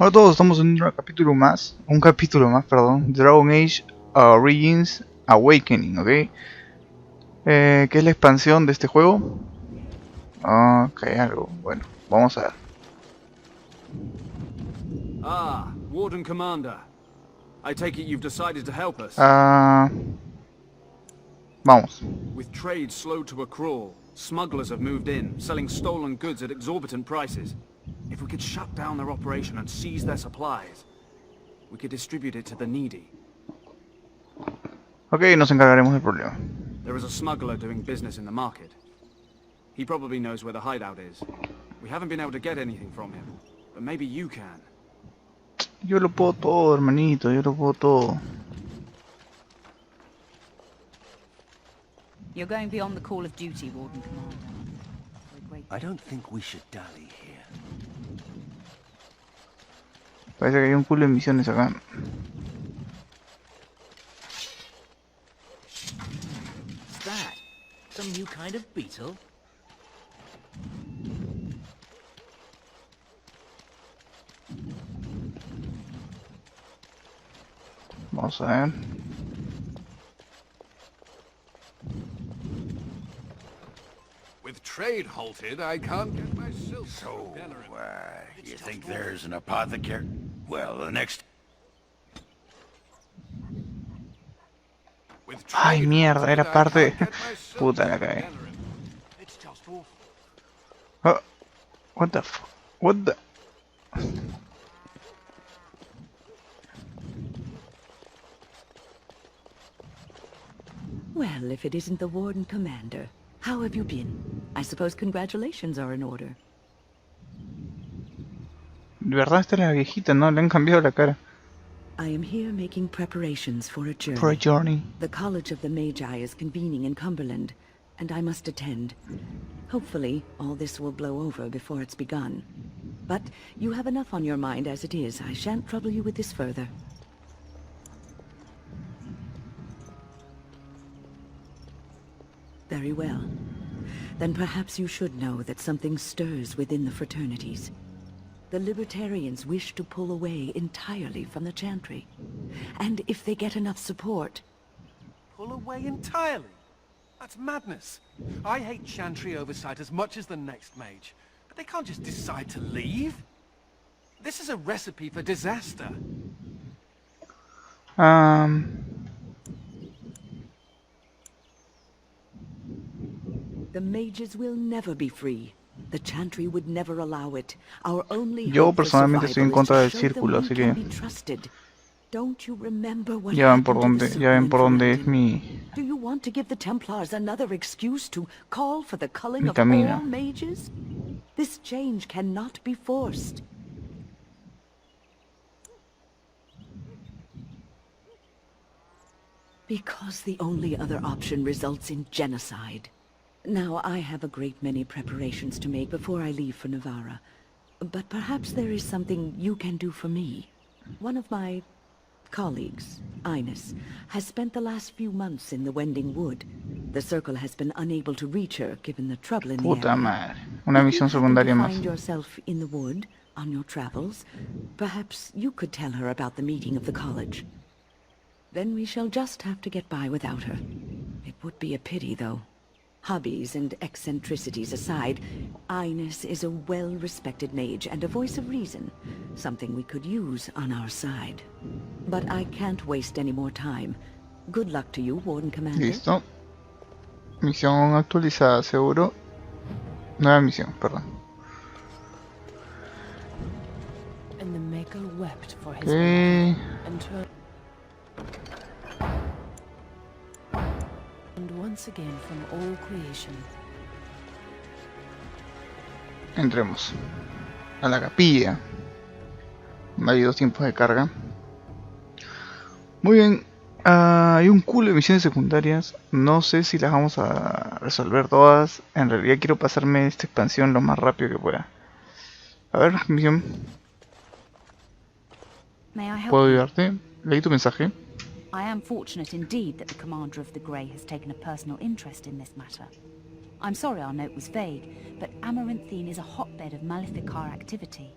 Hola a todos, estamos en un capítulo más, perdón, Dragon Age Origins Awakening, ¿ok? ¿Qué es la expansión de este juego? Ok, algo, bueno, vamos a ver. Ah, Warden Commander. I take it you've decided to help us. Vamos. With trade slowed to a crawl, smugglers have moved in, selling stolen goods at exorbitant prices. If we could shut down their operation and seize their supplies, we could distribute it to the needy. Ok, nos encargaremos del problema. There is a smuggler doing business in the market. He probably knows where the hideout is. We haven't been able to get anything from him, but maybe you can. Yo lo puedo todo, hermanito, yo lo puedo todo. You're going beyond the call of duty, Warden Commander. I don't think we should dally here. Parece que hay un culo de misiones acá. What's that? Some new kind of beetle? Vamos a ver. With trade halted, I can't get my silk. So, you think there's an apothecary? Well, the next... Ay, mierda, era parte. Puta la cagué. Oh, what the fuck? What the... Well, if it isn't the Warden Commander, how have you been? I suppose congratulations are in order. De verdad esta es la viejita, ¿no? Le han cambiado la cara. I am here making preparations for a journey. For a journey. The College of the Magi is convening in Cumberland, and I must attend. Hopefully, all this will blow over before it's begun. But you have enough on your mind as it is. I shan't trouble you with this further. Very well. Then perhaps you should know that something stirs within the fraternities. The Libertarians wish to pull away entirely from the Chantry. And if they get enough support... Pull away entirely? That's madness. I hate Chantry oversight as much as the next mage. But they can't just decide to leave. This is a recipe for disaster. The mages will never be free. The Chantry would never allow it. Our only Yo hope for personalmente estoy en survival contra del is to show them círculo, we así can que be trusted. Don't you remember what ya ven por happened to dónde, the ya ven circle por in dónde es Ferelden? mi Do you want to give the Templars another excuse to call for the culling of camino. all mages? This change cannot be forced. Because the only other option results in genocide. Now, I have a great many preparations to make before I leave for Navarra. But perhaps there is something you can do for me. One of my colleagues, Ines, has spent the last few months in the Wending Wood. The Circle has been unable to reach her, given the trouble in the Puta area. madre. Una If misión you happen secundaria to más. find yourself in the wood on your travels, perhaps you could tell her about the meeting of the college. Then we shall just have to get by without her. It would be a pity, though. Hobbies and eccentricities aside, Ines is a well-respected mage and a voice of reason, something we could use on our side. But I can't waste any more time. Good luck to you, Warden Commander. Listo. Misión actualizada, seguro. Nueva misión, perdón. And the Maker wept for his Okay. and once again from all creation. Entremos a la capilla. Hay dos tiempos de carga. Muy bien. Hay un culo de misiones secundarias. No sé si las vamos a resolver todas. En realidad quiero pasarme esta expansión lo más rápido que pueda. A ver, misión. May I help ¿Puedo you? ayudarte? Leí tu mensaje. I am fortunate indeed that the Commander of the Grey has taken a personal interest in this matter. I'm sorry our note was vague, but Amaranthine is a hotbed of Maleficar activity.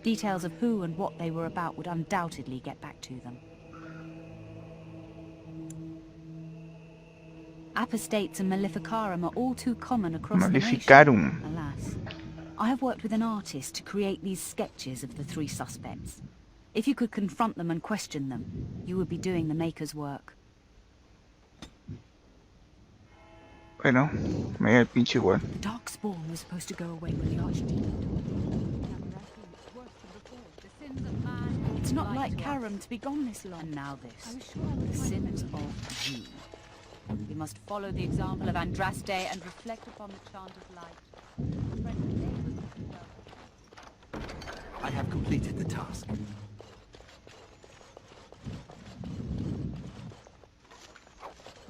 Details of who and what they were about would undoubtedly get back to them. Apostates and Maleficarum are all too common across the nation. Maleficarum. Alas. I have worked with an artist to create these sketches of the three suspects. If you could confront them and question them, you would be doing the Maker's work. Bueno, me da el pinche igual. The dark spawn was supposed to go away when the Archdeacon... It's not like Karam to be gone this long. And now this. The sins of you. We must follow the example of Andraste and reflect upon the chant of light. I have completed the task.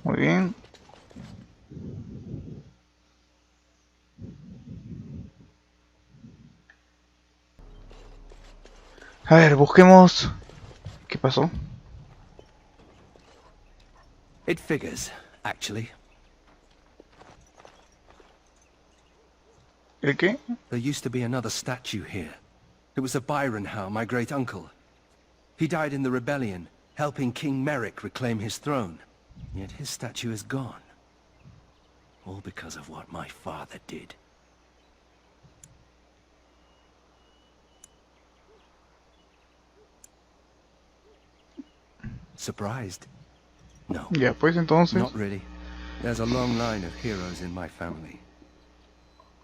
Muy bien. A ver, busquemos... ¿Qué pasó? It figures, actually. ¿El qué? There used to be another statue here. It was of Byron Howe, my great-uncle. He died in the rebellion, helping King Merrick reclaim his throne. Yet his statue is gone. All because of what my father did. Surprised? No. Ya, pues entonces... Not really. There's a long line of heroes in my family.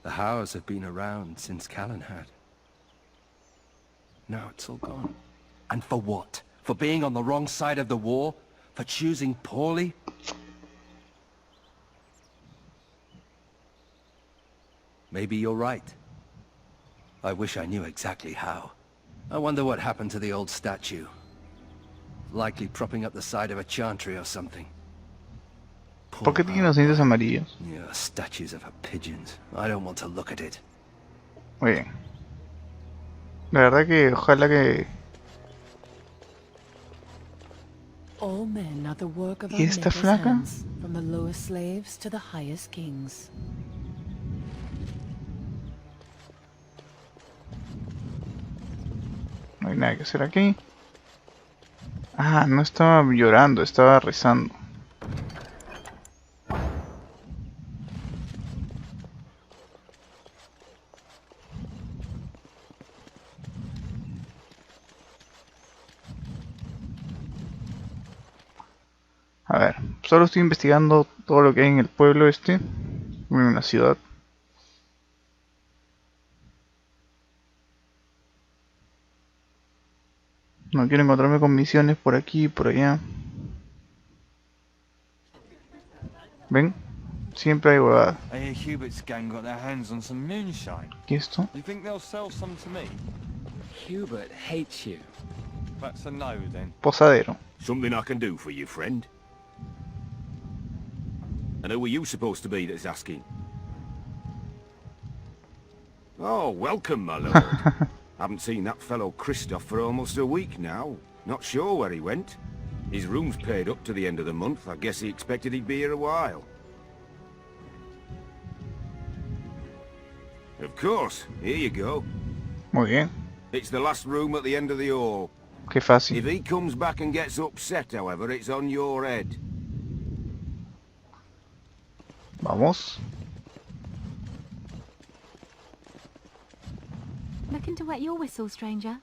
The Howes have been around since Callan had. Now it's all gone. And for what? For being on the wrong side of the war? For choosing poorly? Maybe you're right. I wish I knew exactly how. I wonder what happened to the old statue. Likely propping up the side of a chantry or something. ¿Por qué tiene los dientes amarillos? Yeah, statues of her pigeons. I don't want to look at it. Muy bien. La verdad que ojalá que... All men are the work of our ¿Y esta Maker's flaca? hands, from the lowest slaves to the highest kings. No hay nada que hacer aquí. Ah, no estaba llorando, estaba rezando. A ver, solo estoy investigando todo lo que hay en el pueblo este, en la ciudad. No quiero encontrarme con misiones por aquí y por allá. ¿Ven? Siempre hay huevadas. I hear Hubert's gang got their hands on some moonshine. ¿Y esto? You think they'll sell some to me? Hubert hates you. That's a no, then. Posadero. Something I can do for you, friend? And who are you supposed to be that's asking? Oh, welcome, my lord. Haven't seen that fellow Christoph for almost a week now. Not sure where he went. His room's paid up to the end of the month. I guess he expected he'd be here a while. Of course. Here you go. Muy bien. It's the last room at the end of the hall. Qué fácil. If he comes back and gets upset, however, it's on your head. Vamos. Looking to wet your whistle, stranger?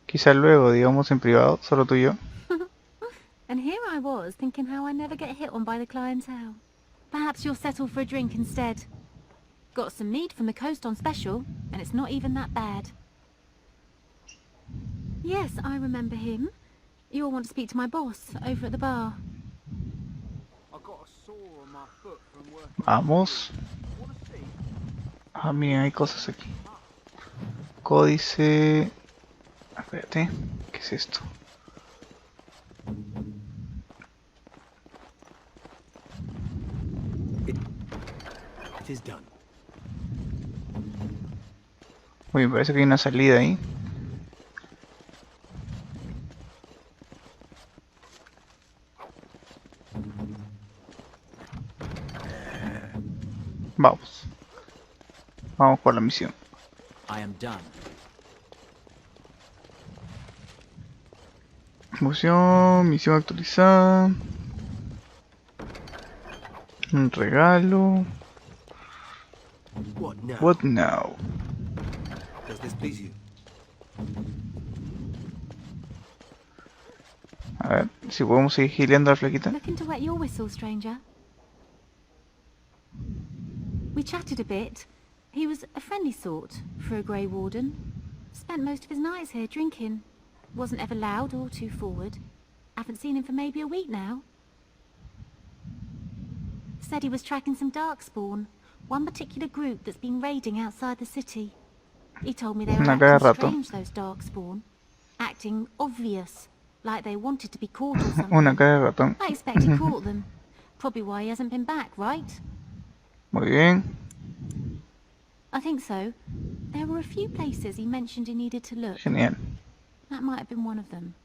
Quizá luego, digamos en privado, solo tú y yo. And here I was, thinking how I never get hit on by the clientele. Perhaps you'll settle for a drink instead. Got some mead from the coast on special, and it's not even that bad. Yes, I remember him. You'll want to speak to my boss, over at the bar. I've got a sore on my foot from working. Vamos. Ah, miren, hay cosas aquí. Códice... Espérate, ¿qué es esto? It is done. Uy, me parece que hay una salida ahí. Vamos. Vamos por la misión. I am done. Misión actualizada. Un regalo. What now? What now? Does this please you? A ver, si podemos seguir gileando a la flaquita. Looking to wet your whistle, stranger? We chatted a bit. He was a friendly sort for a Grey Warden. Spent most of his nights here drinking. Wasn't ever loud or too forward. Haven't seen him for maybe a week now. Said he was tracking some Darkspawn, one particular group that's been raiding outside the city. He told me they were acting strange, those Darkspawn. Acting obvious, like they wanted to be caught or something. Una cara de ratón. I expect he caught them. Probably why he hasn't been back, right? Muy bien. I think so. There were a few places he mentioned he needed to look. Genial. That might have been one of them.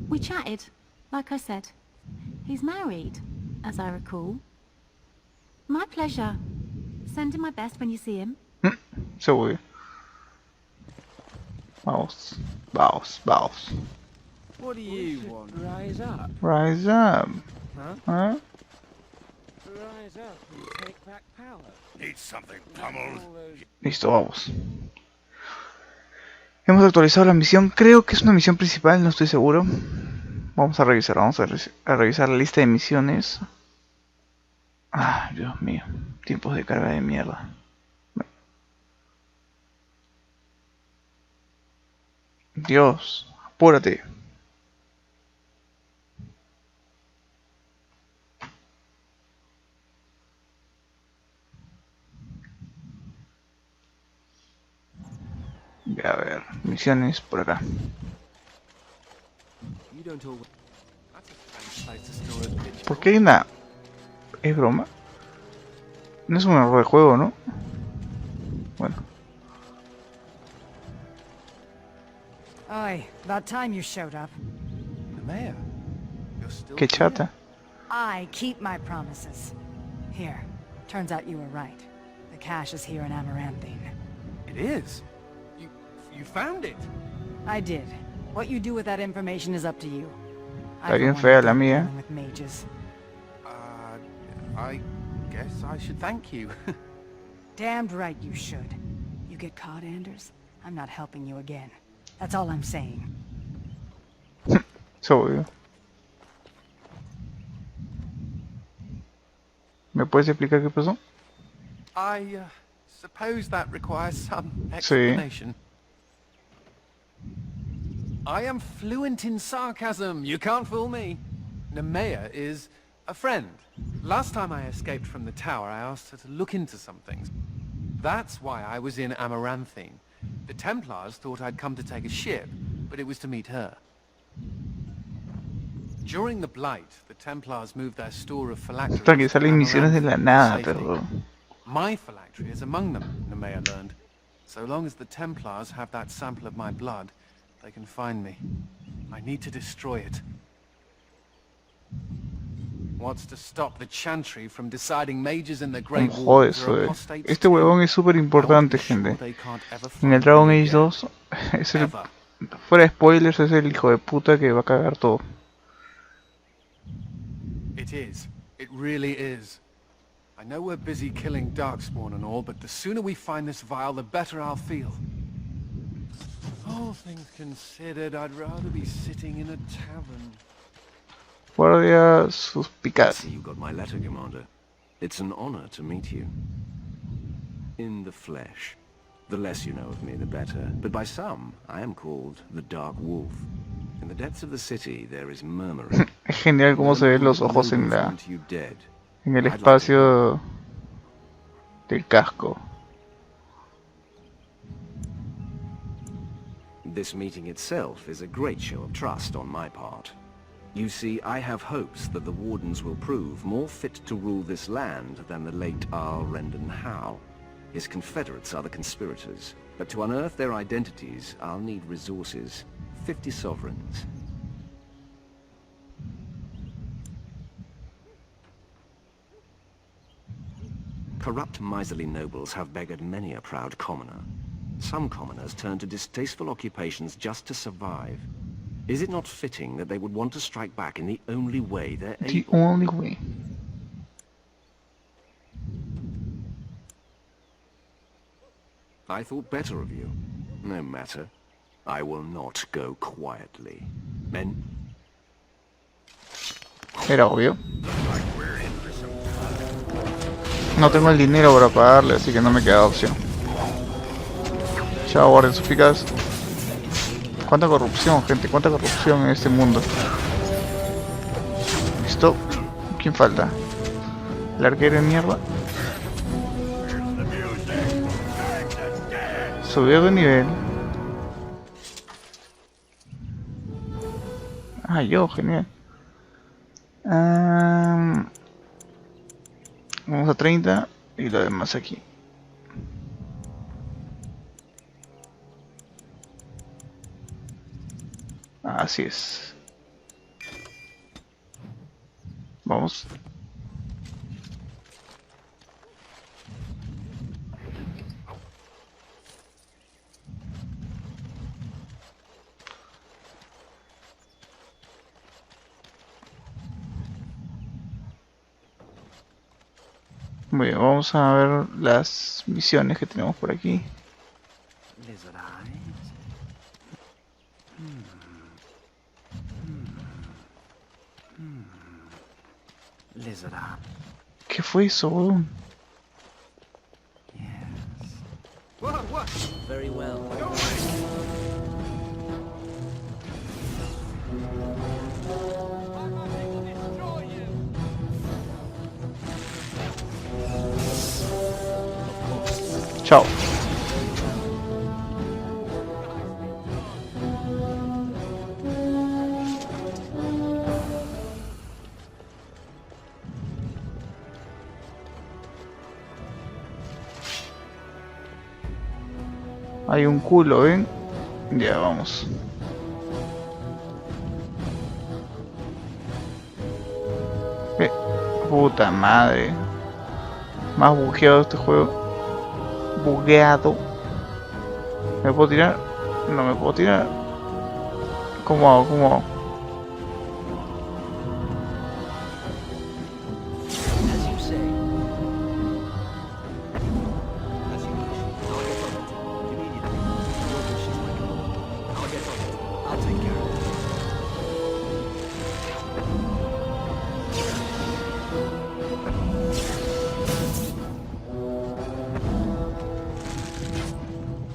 We chatted, like I said. He's married, as I recall. My pleasure. Send him my best when you see him. Seguro. Vamos. Vamos. Vamos. What do you want? Rise up. Rise up. Huh? ¿Ah? Rise up and take back power. Need something pummeled. Listo, vamos. Hemos actualizado la misión. Creo que es una misión principal, no estoy seguro. Vamos a revisar, a revisar la lista de misiones. Ah, Dios mío. Tiempos de carga de mierda. Dios, apúrate. A ver, misiones por acá. ¿Por qué hay una...? ¿Es broma? No es un error de juego, ¿no? Bueno. Oi, about time you showed up. Nemea, you're still Qué chata. I keep my promises. Here, turns out you were right. The cache is here in Amaranthine. It is? You found it? I did. What you do with that information is up to you. Está bien fea la mía. With mages. I guess I should thank you. Damned right you should. You get caught, Anders, I'm not helping you again. That's all I'm saying. Obvio. ¿Me puedes explicar qué pasó? I suppose that requires some explanation. Sí. I am fluent in sarcasm. You can't fool me. Nemea is a friend. Last time I escaped from the tower, I asked her to look into some things. That's why I was in Amaranthine. The Templars thought I'd come to take a ship, but it was to meet her. During the Blight, the Templars moved their store of phylacteries. Hasta que salen misiones de la nada, pero... My phylactery is among them, Nemea learned. So long as the Templars have that sample of my blood, they can find me. I need to destroy it. What's to stop the Chantry from deciding mages in the Great Joder, este huevón es súper importante, gente. En el Dragon Age 2, es el, fuera de spoilers, es el hijo de puta que va a cagar todo. It is. It really is. I know we're busy killing Darkspawn and all, but the sooner we find this vial, the better I'll feel. All things considered, I'd rather be sitting in a tavern. Guardia suspicaz. I see you got my letter, Commander. It's an honor to meet you. In the flesh. The less you know of me, the better. But by some, I am called the Dark Wolf. In the depths of the city, there is murmuring. Es genial cómo se ven los ojos en el espacio del casco. This meeting itself is a great show of trust on my part. You see, I have hopes that the Wardens will prove more fit to rule this land than the late Arl Rendon Howe. His confederates are the conspirators, but to unearth their identities, I'll need resources. 50 sovereigns. Corrupt, miserly nobles have beggared many a proud commoner. Some commoners turn to distasteful occupations just to survive. Is it not fitting that they would want to strike back in the only way they're able? The only way. I thought better of you. No matter. I will not go quietly. Men? Era obvio. No tengo el dinero para pagarle, así que no me queda opción. Chao, guardias eficaz. Cuánta corrupción, gente, cuánta corrupción en este mundo. Listo. ¿Quién falta? El arquero de mierda. Subió de nivel. Ah, yo, genial. Vamos a 30 y lo demás aquí. Así es. Vamos. Muy bien, vamos a ver las misiones que tenemos por aquí. ¿Qué fue eso, weón? Very well. Chao. Hay un culo, ¿ven? Ya vamos. Puta madre. Más bugueado este juego. Bugueado. ¿Me puedo tirar? No me puedo tirar. ¿Cómo hago? ¿Cómo hago?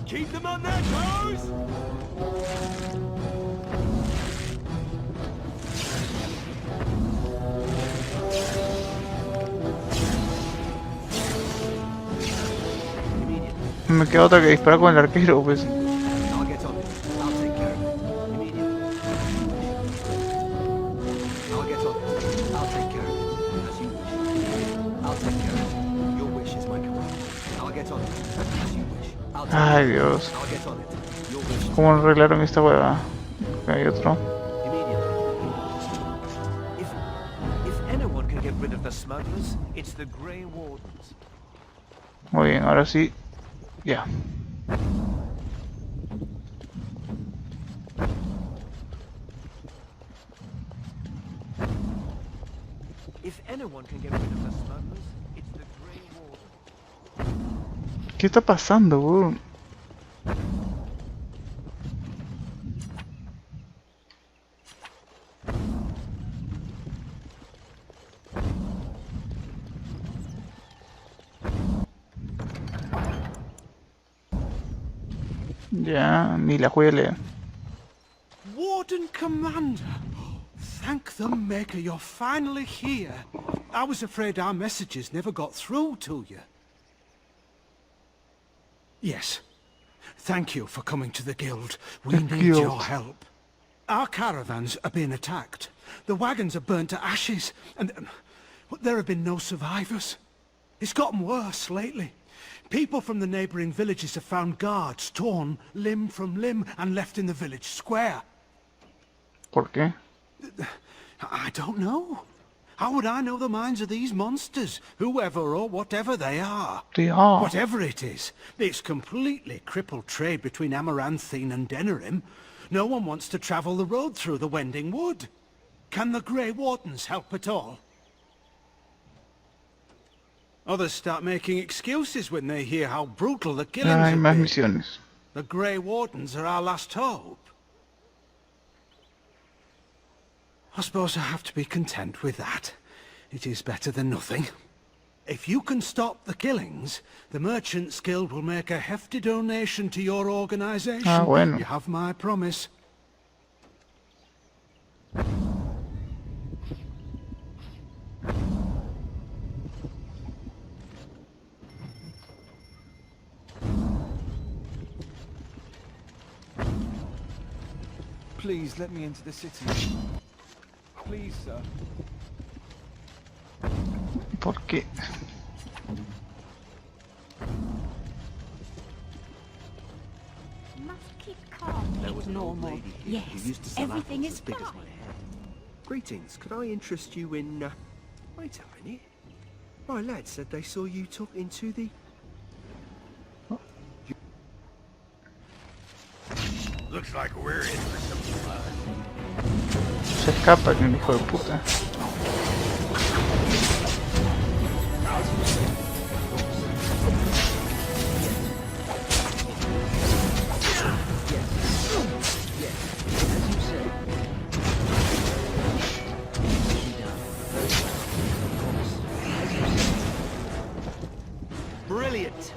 Keep them on their toes! Me queda otra que disparar con el arquero, pues. Ay, Dios. ¿Cómo arreglaron esta hueva? Hay otro. Muy bien, ahora sí. Ya. ¿Qué está pasando, weón? Ya, ni la juegue. Warden Commander! Thank the Maker you're finally here. I was afraid our messages never got through to you. Yes. Thank you for coming to the Guild. We need your help. Our caravans are being attacked. The wagons are burnt to ashes, and there have been no survivors. It's gotten worse lately. People from the neighboring villages have found guards torn limb from limb and left in the village square. ¿Por qué? I don't know. How would I know the minds of these monsters, whoever or whatever they are? They are. Whatever it is, it's completely crippled trade between Amaranthine and Denerim. No one wants to travel the road through the Wending Wood. Can the Grey Wardens help at all? Others start making excuses when they hear how brutal the killings Hay have más been. misiones. The Grey Wardens are our last hope. I suppose I have to be content with that. It is better than nothing. If you can stop the killings, the Merchants Guild will make a hefty donation to your organization. Ah, bueno. You have my promise. Please let me into the city. Please, sir. ¿Por qué? Must keep calm. There was an old Normal. lady here who Yes, used to sell everything apples is as big as fine. my head. Greetings, could I interest you in... Wait a minute. My lad said they saw you talking to the... Looks like we're in for some blood. Se escapa el hijo de puta. Brilliant.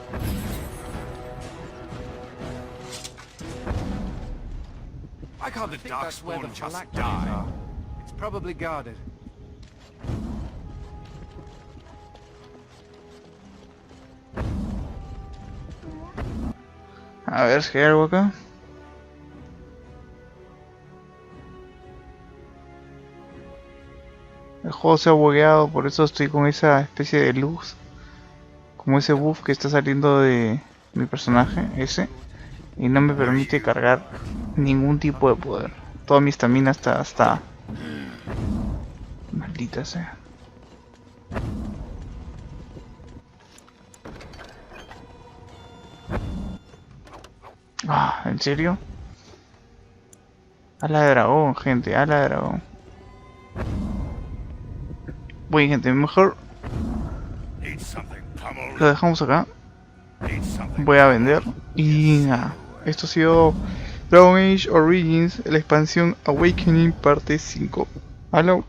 Why can't the That's where the Darkspawn just phylacteries die? are. It's probably guarded. A ver si hay algo acá. El juego se ha bugueado, por eso estoy con esa especie de luz. Como ese buff que está saliendo de mi personaje, ese. Y no me permite cargar ningún tipo de poder. Toda mi estamina está... Maldita sea. Ah, ¿en serio? Ala de dragón, gente, ala de dragón. Bueno, gente, mejor lo dejamos acá. Voy a vender. Y nada, esto ha sido Dragon Age Origins, la expansión Awakening parte 5. Hello.